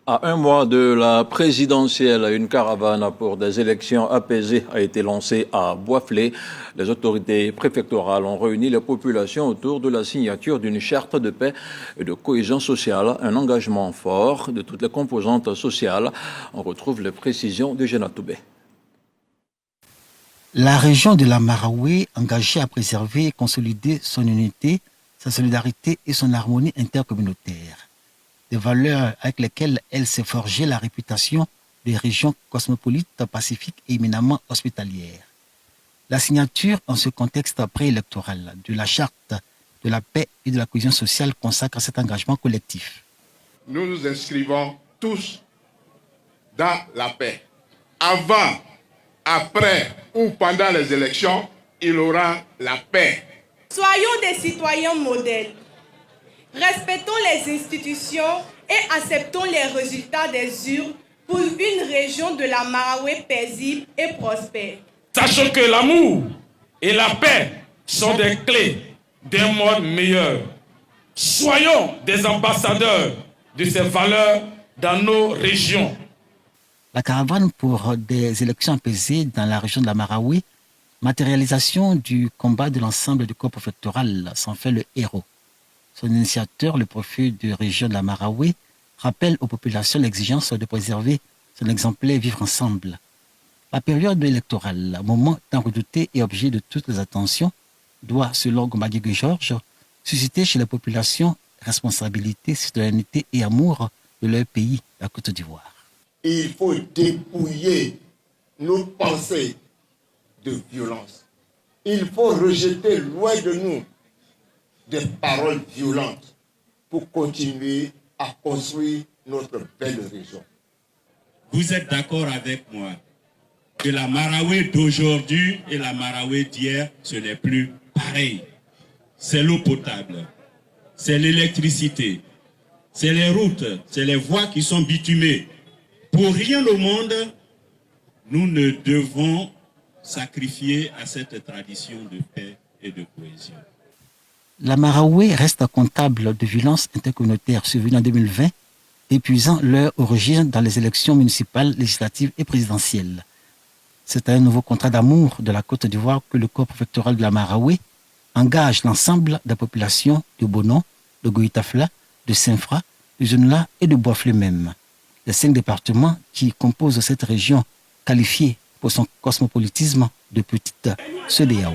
À un mois de la présidentielle, une caravane pour des élections apaisées a été lancée à Boisflé. Les autorités préfectorales ont réuni les populations autour de la signature d'une charte de paix et de cohésion sociale, un engagement fort de toutes les composantes sociales. On retrouve les précisions de Géna Toubé. La région de la Maraoué, engagée à préserver et consolider son unité, sa solidarité et son harmonie intercommunautaire. Des valeurs avec lesquelles elle s'est forgée la réputation des régions cosmopolites, pacifiques et éminemment hospitalières. La signature en ce contexte préélectoral de la charte de la paix et de la cohésion sociale consacre cet engagement collectif. Nous nous inscrivons tous dans la paix. Avant, après ou pendant les élections, il y aura la paix. Soyons des citoyens modèles. Respectons les institutions et acceptons les résultats des urnes pour une région de la Maraoué paisible et prospère. Sachons que l'amour et la paix sont des clés d'un monde meilleur. Soyons des ambassadeurs de ces valeurs dans nos régions. La caravane pour des élections apaisées dans la région de la Maraoué, matérialisation du combat de l'ensemble du corps préfectoral, s'en fait le héros. Son initiateur, le préfet de région de la Maraoué, rappelle aux populations l'exigence de préserver son exemplaire vivre ensemble. La période électorale, moment tant redouté et objet de toutes les attentions, doit, selon Gomadigué Georges, susciter chez la population responsabilité, citoyenneté et amour de leur pays, la Côte d'Ivoire. Il faut dépouiller nos pensées de violence. Il faut rejeter loin de nous des paroles violentes pour continuer à construire notre belle région. Vous êtes d'accord avec moi que la Maraoué d'aujourd'hui et la Maraoué d'hier, ce n'est plus pareil. C'est l'eau potable, c'est l'électricité, c'est les routes, c'est les voies qui sont bitumées. Pour rien au monde, nous ne devons sacrifier à cette tradition de paix et de cohésion. La Maraoué reste comptable de violences intercommunautaires survenues en 2020, épuisant leur origine dans les élections municipales, législatives et présidentielles. C'est un nouveau contrat d'amour de la Côte d'Ivoire que le corps préfectoral de la Maraoué engage l'ensemble des populations de Bonon, de Goïtafla, de Saint-Fra, de Zonla et de Boisflé même. Les 5 départements qui composent cette région qualifiée pour son cosmopolitisme de petite CEDEAO.